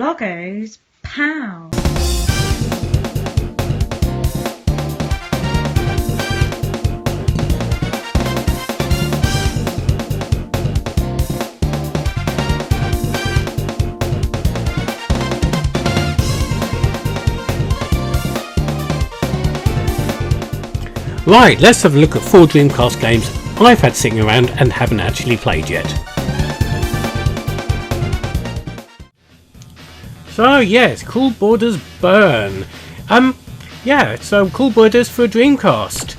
Bloggo's POW. Right, let's have a look at 4 Dreamcast games I've had sitting around and haven't actually played yet. So yes, Cool Borders Burn. So Cool Borders for Dreamcast.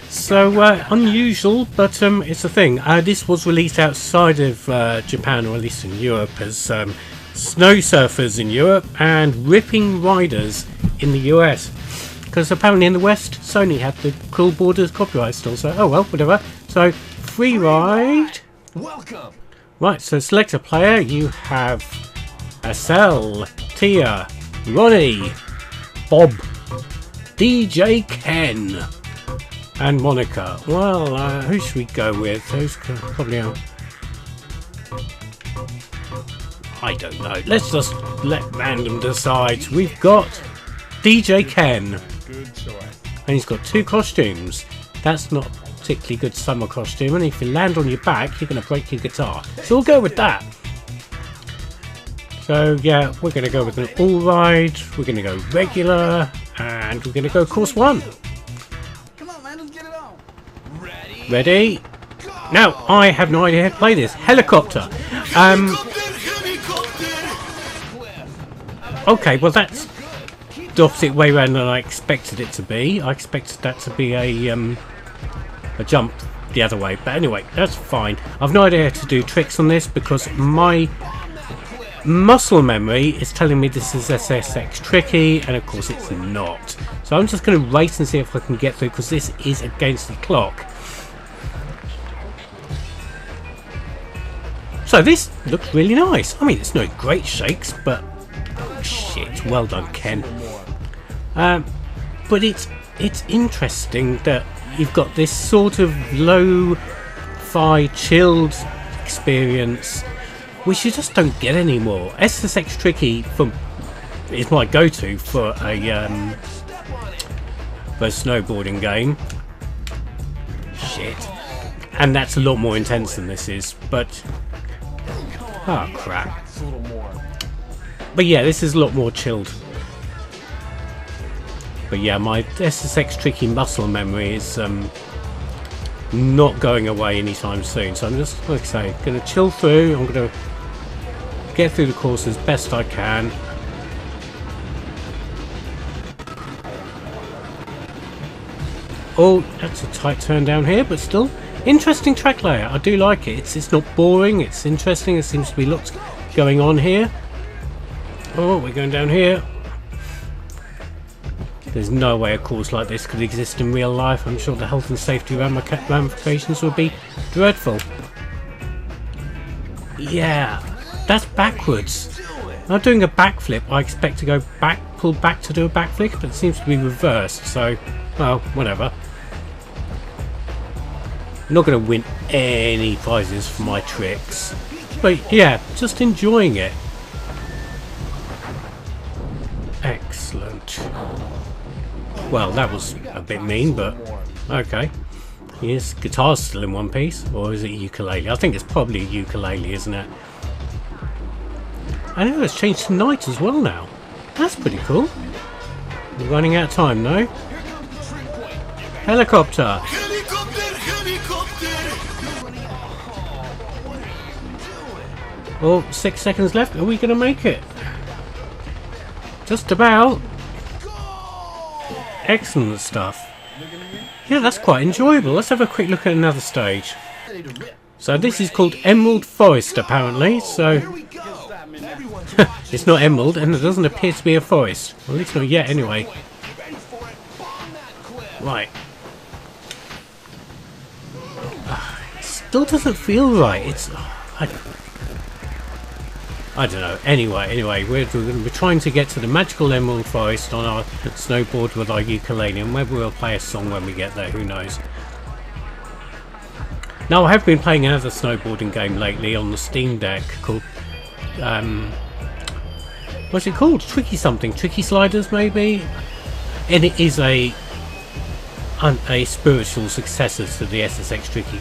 So unusual, but it's a thing. This was released outside of Japan, or at least in Europe, as Snow Surfers in Europe and Ripping Riders in the US. Because apparently in the West, Sony had the Cool Borders copyright still, so oh well, whatever. So, free ride. Welcome. Right, so select a player. You have Asel, Tia, Ronnie, Bob, DJ Ken, and Monica. Well, who should we go with? Who's probably I don't know. Let's just let random decide. We've got DJ Ken. Good choice. And he's got 2 costumes. That's not particularly good summer costume, and if you land on your back you're going to break your guitar, so we'll go with that. So yeah, we're going to go with an all ride, we're going to go regular, and we're going to go course 1. Come on, man, let's get it on. Ready? Now, I have no idea how to play this. Helicopter. Okay, well that's the opposite way around than I expected it to be. I expected that to be a jump the other way, but anyway, that's fine. I've no idea how to do tricks on this because my muscle memory is telling me this is SSX tricky, and of course it's not. So I'm just going to race and see if I can get through, because this is against the clock. So this looks really nice. I mean, it's no great shakes, but shit, well done, Ken. But it's interesting that you've got this sort of lo-fi chilled experience, which you just don't get anymore. SSX Tricky is my go-to for a snowboarding game. Shit, and that's a lot more intense than this is. But oh crap. But yeah, this is a lot more chilled. But yeah, my SSX Tricky muscle memory is not going away anytime soon. So I'm just, like I say, going to chill through. I'm going to get through the course as best I can. Oh, that's a tight turn down here, but still interesting track layout. I do like it. It's not boring. It's interesting. There seems to be lots going on here. Oh, we're going down here. There's no way a course like this could exist in real life. I'm sure the health and safety ramifications would be dreadful. Yeah, that's backwards. Now doing a backflip, I expect to go back, pull back to do a backflip, but it seems to be reversed, so, well, whatever. I'm not going to win any prizes for my tricks. But yeah, just enjoying it. Excellent. Well, that was a bit mean, but okay. Yes, guitar's still in one piece, or is it ukulele? I think it's probably ukulele, isn't it? I know it's changed to night as well now. That's pretty cool. We're running out of time, no? Helicopter! Well, 6 seconds left. Are we going to make it? Just about. Excellent stuff. Yeah, that's quite enjoyable. Let's have a quick look at another stage. So this is called Emerald Forest, apparently. So it's not emerald, and it doesn't appear to be a forest. Well, at least not yet, anyway. Right. It still doesn't feel right. It's I don't know. Anyway, we're trying to get to the magical Emerald Forest on our snowboard with our ukulele, and maybe we'll play a song when we get there, who knows. Now, I have been playing another snowboarding game lately on the Steam Deck called what's it called? Tricky something. Tricky Sliders, maybe? And it is a spiritual successor to the SSX Tricky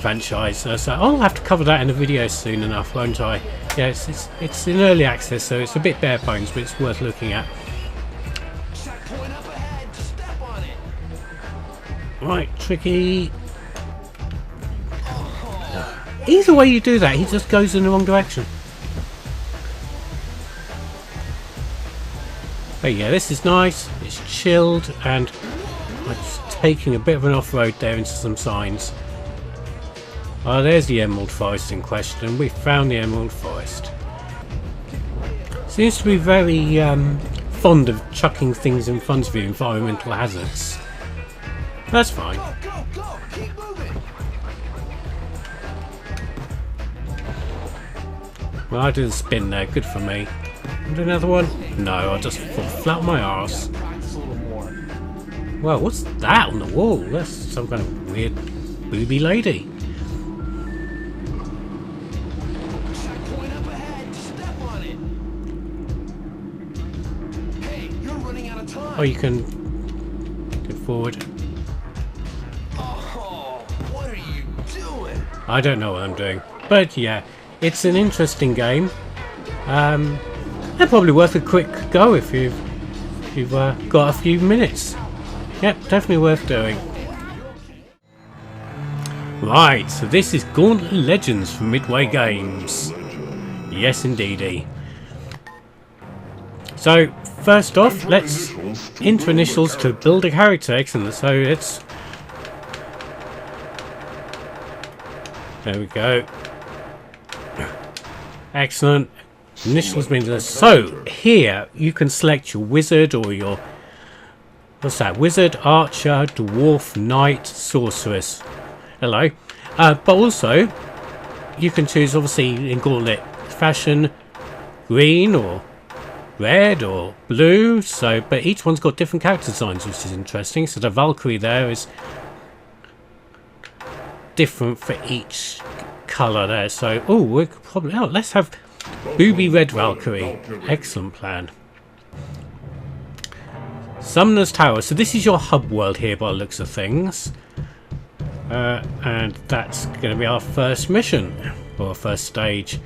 franchise. So I'll have to cover that in a video soon enough, won't I? Yeah, it's in early access, so it's a bit bare bones, but it's worth looking at. Right, Tricky. Either way you do that, he just goes in the wrong direction. But yeah, this is nice, it's chilled, and I'm just taking a bit of an off-road there into some signs. Oh, there's the Emerald Forest in question. We found the Emerald Forest. Seems to be very fond of chucking things in front of you, environmental hazards. That's fine. Go, keep moving. Well, I did a spin there, good for me. Do another one? No, I'll just fall flat on my arse. Well, what's that on the wall? That's some kind of weird booby lady. Oh, you can get forward. Oh, what are you doing? I don't know what I'm doing, but yeah, it's an interesting game. And probably worth a quick go if you've got a few minutes. Yep, definitely worth doing. Right, so this is Gauntlet Legends from Midway Games. Yes, indeedy. So first off, let's enter initials to build a character. Excellent. So it's there we go. Excellent. Initials means this. So here you can select your wizard or your what's that? Wizard, archer, dwarf, knight, sorceress. Hello. But also you can choose, obviously in Gauntlet fashion, green or red or blue. So, but each one's got different character designs, which is interesting. So the Valkyrie there is different for each colour there. So, oh, we could probably let's have Booby Red Valkyrie. Excellent plan. Summoner's Tower. So this is your hub world here by the looks of things. And that's going to be our first mission, or first stage.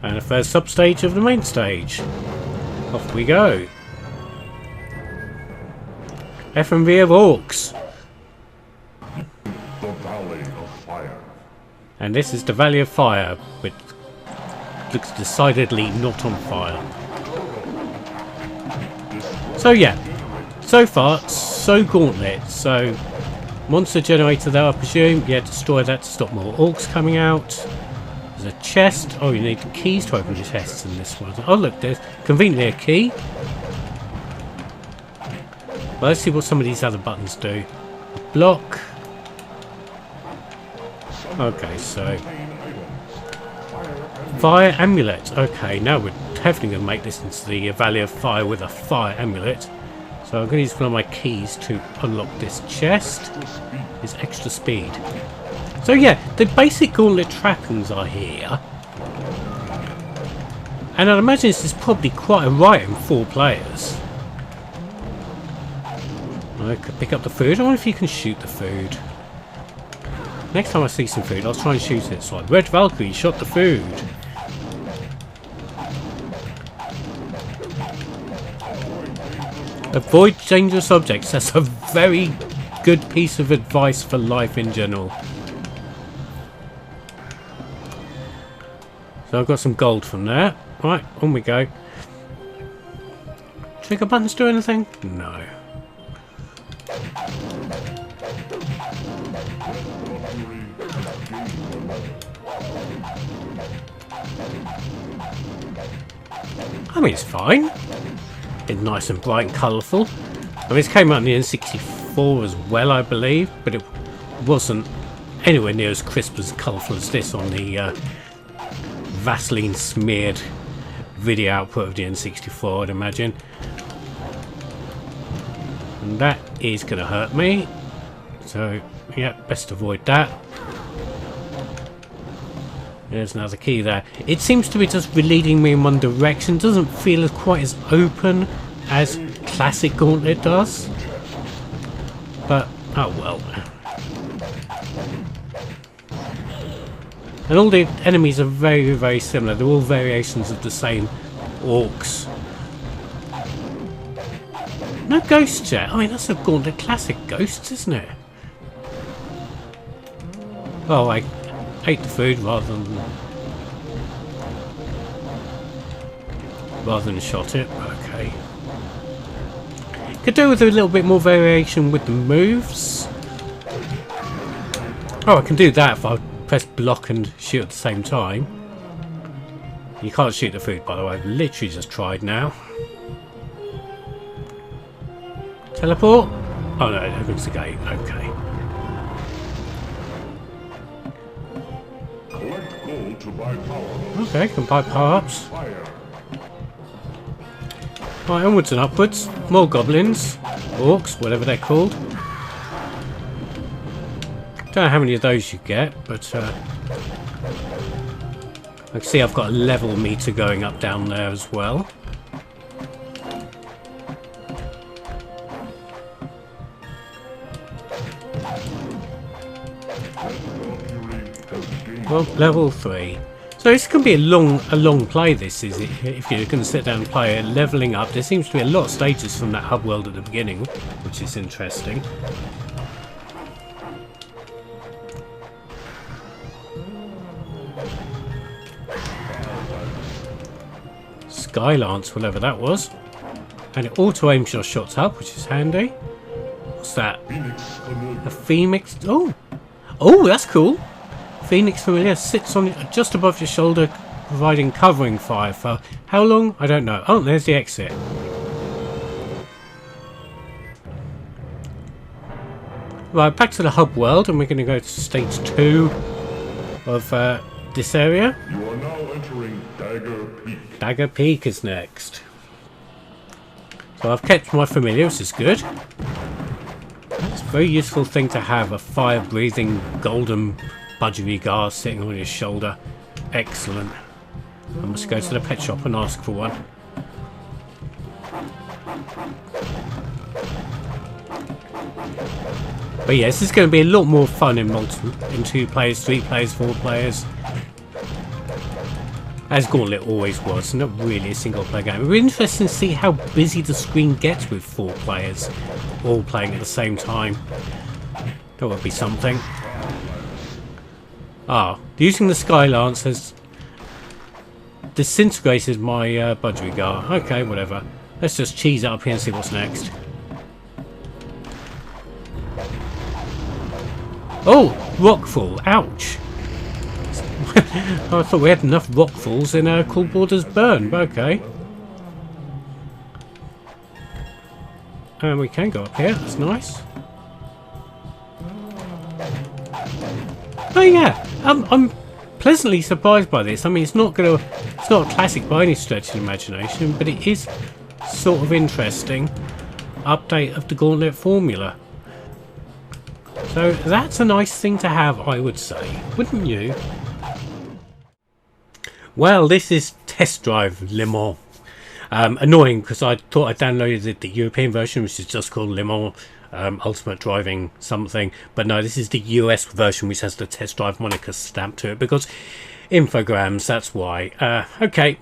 And the first sub-stage of the main stage. Off we go. FMV of Orcs. The Valley of Fire. And this is the Valley of Fire, which looks decidedly not on fire. So yeah, so far, so Gauntlet. So, monster generator there, I presume. Yeah, destroy that to stop more orcs coming out. There's a chest. Oh, you need the keys to open the chests in this one. Oh look, there's conveniently a key. Well, let's see what some of these other buttons do. Block. Okay, so Fire Amulet. Okay, now we're definitely going to make this into the Valley of Fire with a Fire Amulet. So I'm going to use one of my keys to unlock this chest. Is extra speed. So yeah, the basic Gauntlet trappings are here. And I'd imagine this is probably quite a right in 4 players. I could pick up the food. I wonder if you can shoot the food. Next time I see some food, I'll try and shoot it. It's like, Red Valkyrie shot the food. Avoid dangerous objects. That's a very good piece of advice for life in general. So I've got some gold from there. Right, on we go. Trigger buttons do anything? No. I mean, it's fine. It's nice and bright and colourful. I mean, it came out in the N64 as well, I believe, but it wasn't anywhere near as crisp as colourful as this on the Vaseline smeared video output of the N64, I'd imagine. And that is going to hurt me. So, yeah, best avoid that. There's another key there. It seems to be just leading me in one direction. Doesn't feel quite as open as classic Gauntlet does. But, oh well. And all the enemies are very, very similar. They're all variations of the same orcs. No ghosts yet. I mean, that's a Gauntlet classic ghosts, isn't it? Oh, I ate the food rather than shot it. Okay. Could do with a little bit more variation with the moves. Oh, I can do that if I press block and shoot at the same time. You can't shoot the food, by the way. I've literally just tried now. Teleport? Oh no, it opens the gate. Okay. Collect gold to buy power. Okay, can buy power-ups. Fire. Right, onwards and upwards. More goblins. Orcs, whatever they're called. Don't know how many of those you get, but I can see I've got a level meter going up down there as well. Well, level 3. So this can be a long play. This is it. If you're going to sit down and play it, leveling up. There seems to be a lot of stages from that hub world at the beginning, which is interesting. Skylance, whatever that was, and it auto aims your shots up, which is handy. What's that? A phoenix. Oh, that's cool. Phoenix familiar sits on just above your shoulder, providing covering fire for how long? I don't know. Oh, there's the exit. Right, back to the hub world, and we're going to go to stage 2 of this area. You are now entering Dagger Peak. Dagger Peak is next. So I've kept my familiar, which is good. It's a very useful thing to have, a fire-breathing golden budgerigar sitting on your shoulder. Excellent. I must go to the pet shop and ask for one. But yeah, this is going to be a lot more fun in 2 players, 3 players, 4 players. As Gauntlet always was, not really a single player game. It'll be interesting to see how busy the screen gets with 4 players all playing at the same time. That would be something. Ah, using the Skylance has disintegrated my budgerigar. Okay, whatever. Let's just cheese it up here and see what's next. Oh, rockfall. Ouch. I thought we had enough rockfalls in our Cool Borders Burn, but okay. And we can go up here, that's nice. Oh yeah, I'm pleasantly surprised by this. I mean, it's not a classic by any stretch of the imagination, but it is sort of interesting update of the Gauntlet formula. So that's a nice thing to have, I would say, wouldn't you? Well, this is Test Drive Le Mans. Annoying because I thought I downloaded the European version, which is just called Le Mans Ultimate Driving something, but no, this is the US version, which has the Test Drive moniker stamped to it because infograms, that's why. Okay,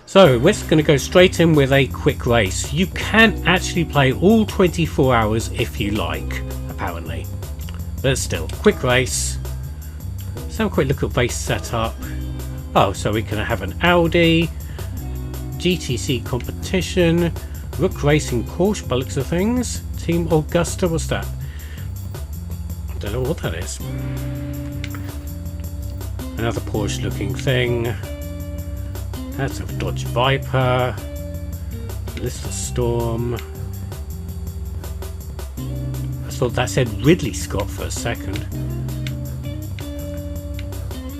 so we're just going to go straight in with a quick race. You can actually play all 24 hours if you like, apparently, but still, quick race. Let's have a quick look at race setup. Oh, so we can have an Audi, GTC competition, Rook Racing Porsche by looks of things, Team Augusta, what's that? I don't know what that is. Another Porsche looking thing. That's a Dodge Viper, Lister Storm. I thought that said Ridley Scott for a second.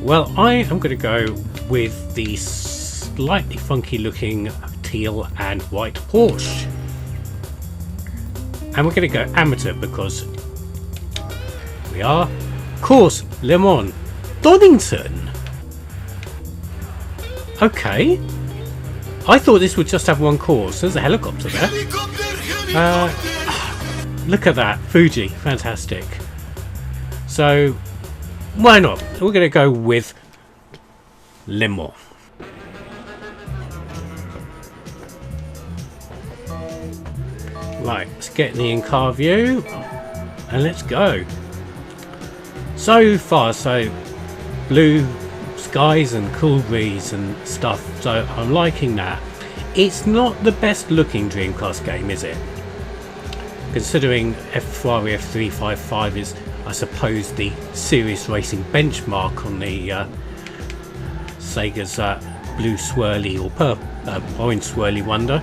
Well, I am going to go with the slightly funky looking teal and white Porsche. And we're going to go amateur because we are, of course, Le Mans. Donington. Okay. I thought this would just have one course. There's a helicopter there. Look at that. Fuji. Fantastic. So, why not? We're going to go with Le Mans. Right, let's get in the in-car view and let's go. So far, so blue skies and cool breeze and stuff, so I'm liking that. It's not the best looking Dreamcast game, is it? Considering Ferrari F355 is, I suppose, the serious racing benchmark on the Sega's blue swirly or orange swirly wonder.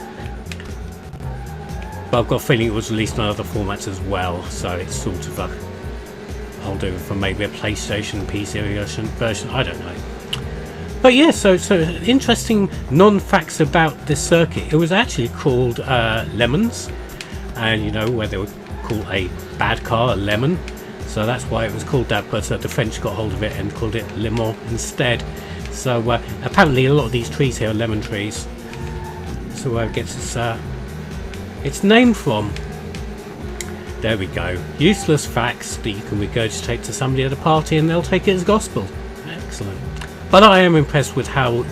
But I've got a feeling it was released on other formats as well, so it's sort of a I'll do it for maybe a PlayStation PC version, I don't know. But yeah, so interesting non-facts about this circuit. It was actually called Lemons, and you know where they would call a bad car a lemon, so that's why it was called that. But the French got hold of it and called it Le Mans instead. So apparently a lot of these trees here are lemon trees. So where it gets its name from. There we go. Useless facts that you can regurgitate to somebody at a party and they'll take it as gospel. Excellent. But I am impressed with how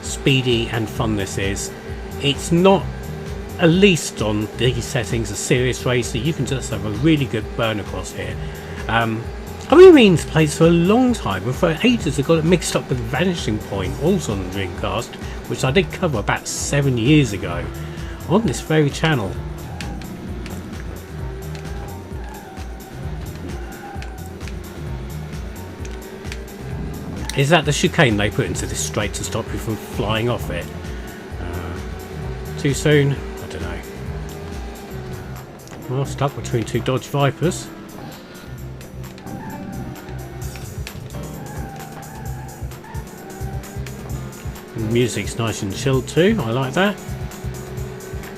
speedy and fun this is. It's not, at least on these settings, a serious racer. You can just have a really good burn across here. I've been played for a long time, and for ages I got it mixed up with Vanishing Point, also on the Dreamcast, which I did cover about 7 years ago on this very channel. Is that the chicane they put into this straight to stop you from flying off it? Too soon? I don't know. Well, stuck between two Dodge Vipers. The music's nice and chilled too, I like that.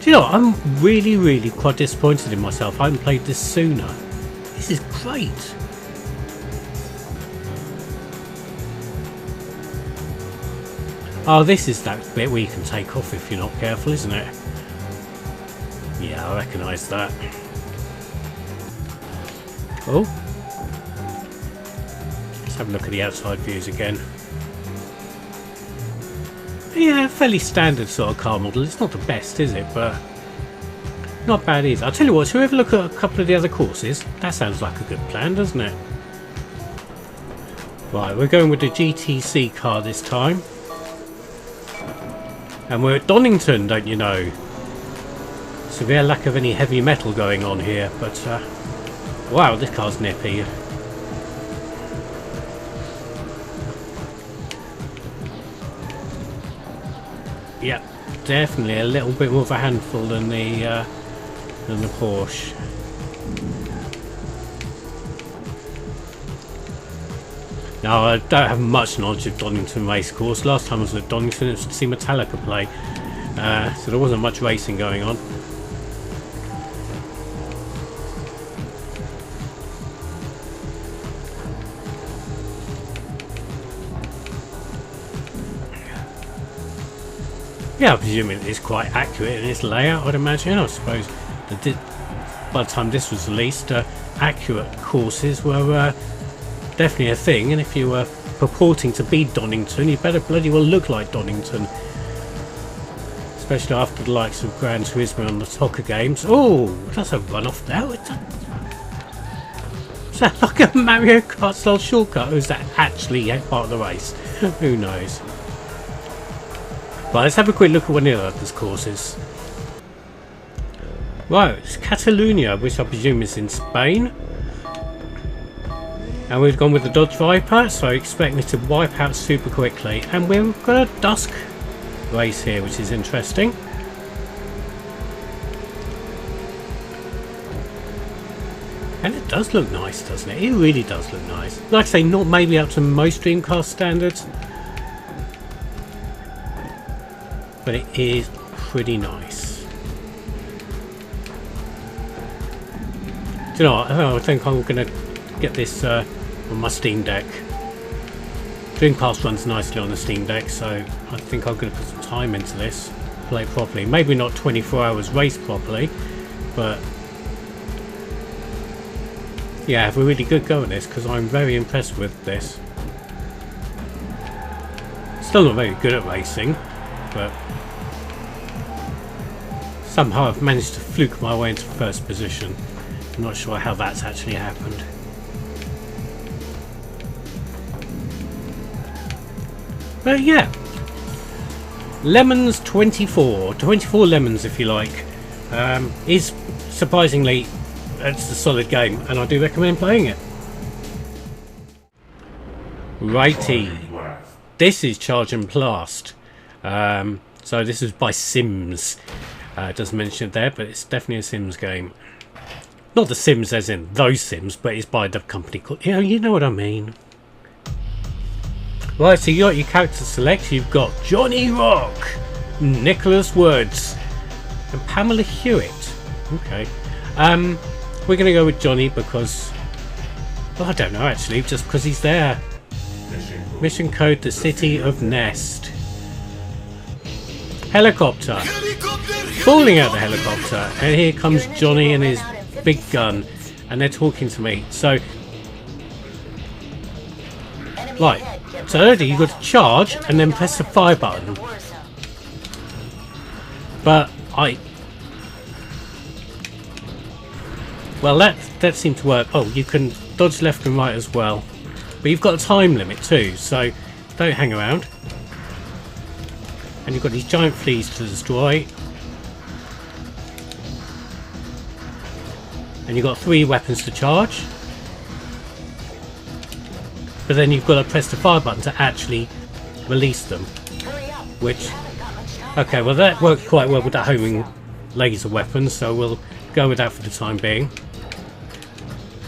Do you know what? I'm really quite disappointed in myself. I haven't played this sooner. This is great. Oh, this is that bit where you can take off if you're not careful, isn't it? Yeah, I recognise that. Oh. Let's have a look at the outside views again. Yeah, fairly standard sort of car model. It's not the best, is it? But not bad either. I'll tell you what, shall we have a look at a couple of the other courses? That sounds like a good plan, doesn't it? Right, we're going with the GTC car this time. And we're at Donington, don't you know? Severe lack of any heavy metal going on here, but wow, this car's nippy. Yep, definitely a little bit more of a handful than the Porsche. Now, I don't have much knowledge of Donington Racecourse. Last time I was at Donington, it was to see Metallica play, so there wasn't much racing going on. Yeah, I presume it is quite accurate in its layout, I'd imagine. I suppose by the time this was released, accurate courses were definitely a thing, and if you were purporting to be Donington, you better bloody well look like Donington. Especially after the likes of Gran Turismo and the Soccer games. Oh, that's a run-off there. Is that like a Mario Kart style shortcut, or is that actually part of the race? Who knows? Right, let's have a quick look at one of the other courses. Right, it's Catalonia, which I presume is in Spain. And we've gone with the Dodge Viper, so expect me to wipe out super quickly. And we've got a dusk race here, which is interesting. And it does look nice, doesn't it? It really does look nice. Like I say, not maybe up to most Dreamcast standards, but it is pretty nice. Do you know what? I think I'm going to get this on my Steam Deck. Dreamcast runs nicely on the Steam Deck, so I think I'm going to put some time into this, play it properly. Maybe not 24 hours race properly, but yeah, have a really good go at this because I'm very impressed with this. Still not very good at racing, but somehow I've managed to fluke my way into first position. I'm not sure how that's actually happened. But yeah, Lemons 24 lemons if you like, is surprisingly, it's a solid game and I do recommend playing it. Righty, this is Charge and Blast. So this is by Sims. It doesn't mention it there, but it's definitely a Sims game. Not the Sims as in those Sims, but it's by the company called, you know what I mean. Right, so you got your character select. You've got Johnny Rock, Nicholas Woods, and Pamela Hewitt. Okay, we're gonna go with Johnny because, well, I don't know actually, just because he's there. Mission code: the city of Nest. Helicopter. Falling out the helicopter, and here comes Johnny and his big gun, and they're talking to me. So, right. So earlier you got to charge and then press the fire button. But well, that seemed to work. Oh, you can dodge left and right as well. But you've got a time limit too, so don't hang around. And you've got these giant fleas to destroy. And you've got 3 weapons to charge. But then you've got to press the fire button to actually release them. Which, okay, well that worked quite well with that homing laser weapon, so we'll go with that for the time being.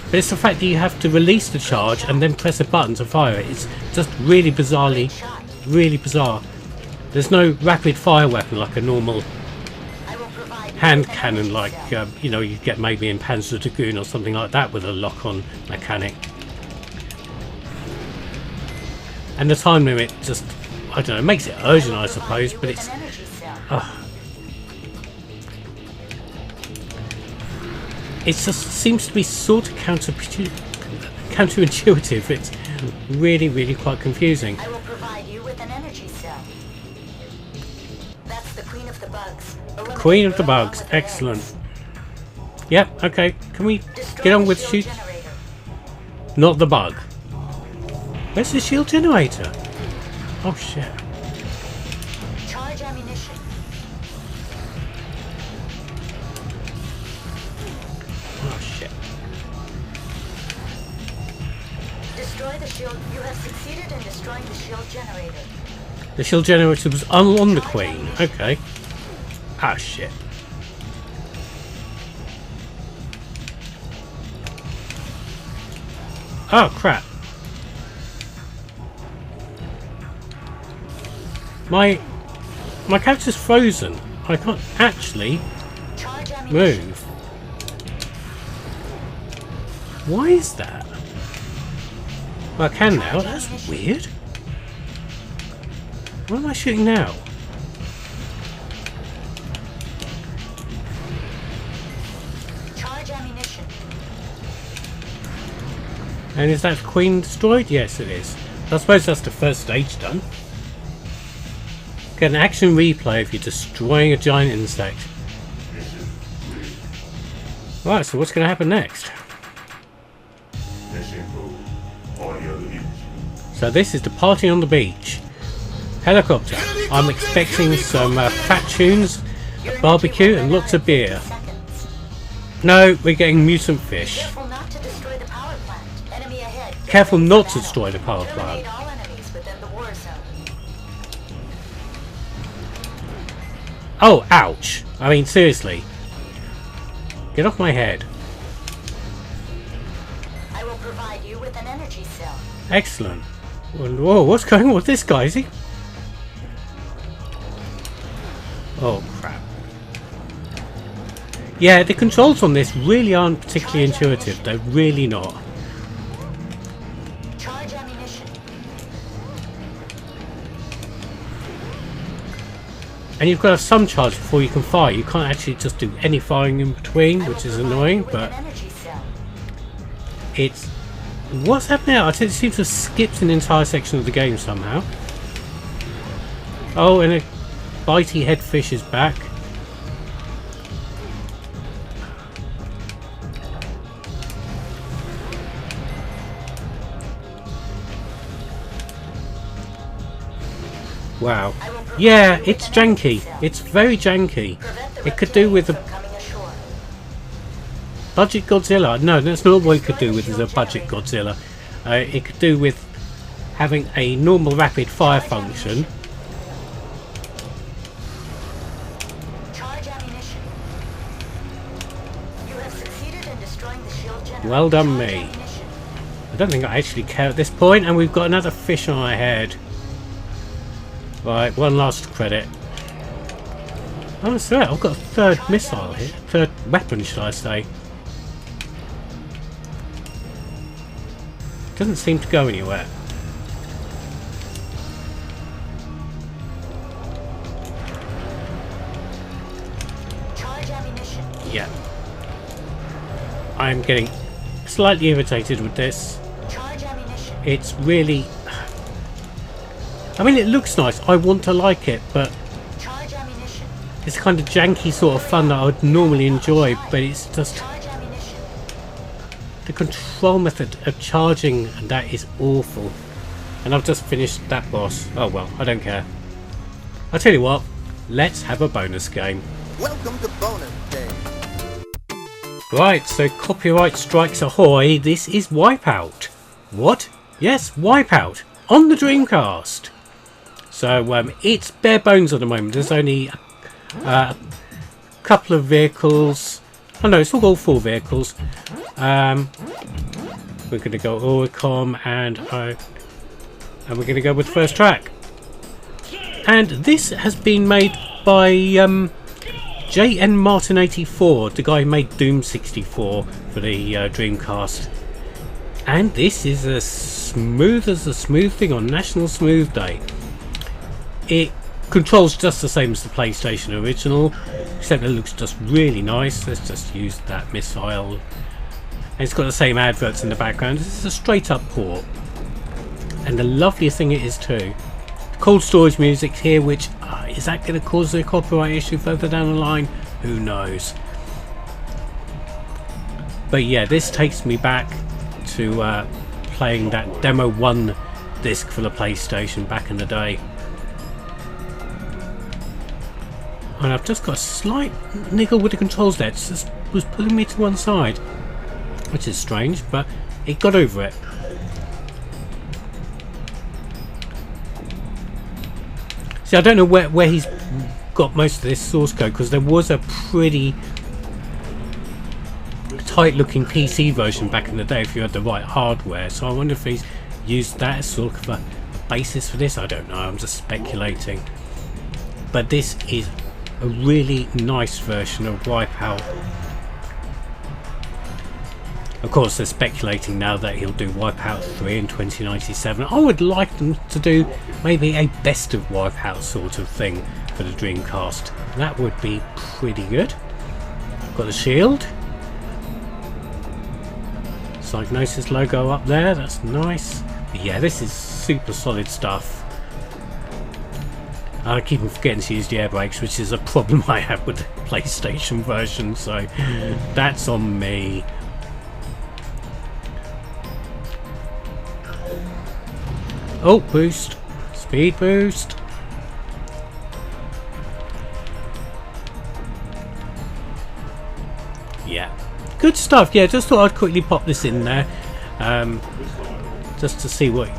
But it's the fact that you have to release the charge and then press a button to fire it. It's just really bizarrely, really bizarre. There's no rapid fire weapon like a normal hand cannon, like you know, you get maybe in Panzer Dragoon or something like that with a lock-on mechanic. And the time limit just, I don't know, makes it urgent I suppose, but it's it just seems to be sort of counterintuitive. It's really quite confusing. I will provide you with an energy cell. That's the Queen of the Bugs. Queen of the Bugs, excellent. Yep, okay, can we get on with shoot? Not the bug. Where's the shield generator? Oh shit. Charge ammunition. Oh shit. Destroy the shield. You have succeeded in destroying the shield generator. The shield generator was on the Queen. Okay. Ah shit. Oh crap. My character's frozen. I can't actually move. Why is that? Well, I can now. That's weird. What am I shooting now? Charge ammunition. And is that Queen destroyed? Yes, it is. I suppose that's the first stage done. Get an action replay if you're destroying a giant insect. Right, so what's going to happen next? So this is the party on the beach. Helicopter. I'm expecting some fat tunes, a barbecue and lots of beer. No, we're getting mutant fish. Careful not to destroy the power plant. Enemy ahead. Careful not to destroy the power plant. Eliminate all enemies within the war zone. Oh, ouch. I mean, seriously. Get off my head. I will provide you with an energy cell. Excellent. Whoa, what's going on with this guy? Is he? Oh, crap. Yeah, the controls on this really aren't particularly intuitive. They're really not. Charge ammunition. And you've got to have some charge before you can fire. You can't actually just do any firing in between, which is annoying, but it's... What's happening now? I think it seems to have skipped an entire section of the game somehow. Oh, and a bitey headfish is back. Wow. Yeah, it's janky. It's very janky. It could do with a budget Godzilla. No, that's not what it could do with as a budget Godzilla. It could do with having a normal rapid fire function. Well done me. I don't think I actually care at this point, and we've got another fish on our head. Right, one last credit. Oh, that's right, I've got a third missile here. Third weapon, should I say. Doesn't seem to go anywhere. Charge ammunition. Yeah. I'm getting slightly irritated with this. Charge ammunition. It's really... I mean, it looks nice. I want to like it, but Charge ammunition. it's kind of janky sort of fun that I would normally enjoy, but it's just Charge ammunition. the control method of charging, and that is awful. And I've just finished that boss. Oh well, I don't care. I'll tell you what, let's have a bonus game. Welcome to bonus day. Right, so copyright strikes ahoy, this is Wipeout. What? Yes, Wipeout on the Dreamcast. So it's bare bones at the moment. There's only a couple of vehicles. Oh no, it's all 4 vehicles. We're going to go Oricom and we're going to go with the first track. And this has been made by J.N. Martin 84, the guy who made Doom 64 for the Dreamcast. And this is as smooth as a smooth thing on National Smooth Day. It controls just the same as the PlayStation original, except it looks just really nice. Let's just use that missile. And it's got the same adverts in the background. This is a straight up port. And the loveliest thing it is too, cold storage music here, which is that going to cause a copyright issue further down the line? Who knows? But yeah, this takes me back to playing that Demo 1 disc for the PlayStation back in the day. And I've just got a slight niggle with the controls there. It just was pulling me to one side, which is strange, but it got over it. See, I don't know where he's got most of this source code, because there was a pretty tight looking PC version back in the day if you had the right hardware, so I wonder if he's used that as sort of a basis for this. I don't know, I'm just speculating. But this is a really nice version of Wipeout. Of course, they're speculating now that he'll do Wipeout 3 in 2097. I would like them to do maybe a best of Wipeout sort of thing for the Dreamcast. That would be pretty good. Got the shield. Psygnosis logo up there, that's nice. But yeah, this is super solid stuff. I keep on forgetting to use the air brakes, which is a problem I have with the PlayStation version, so that's on me. Oh, boost. Speed boost. Yeah. Good stuff. Yeah, just thought I'd quickly pop this in there. Just to see what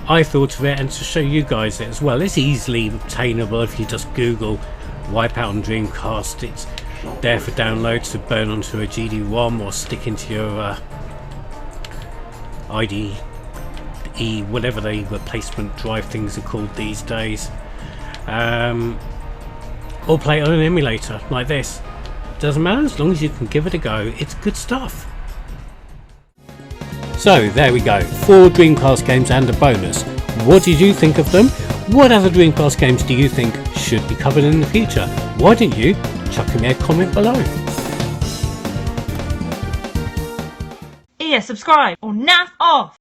I thought of it and to show you guys it as well. It's easily obtainable if you just Google Wipeout on Dreamcast. It's there for download to burn onto a GD-ROM or stick into your IDE, whatever the replacement drive things are called these days. Or play it on an emulator like this. Doesn't matter, as long as you can give it a go. It's good stuff. So there we go, 4 Dreamcast games and a bonus. What did you think of them? What other Dreamcast games do you think should be covered in the future? Why don't you chuck in a comment below? Subscribe or naff off!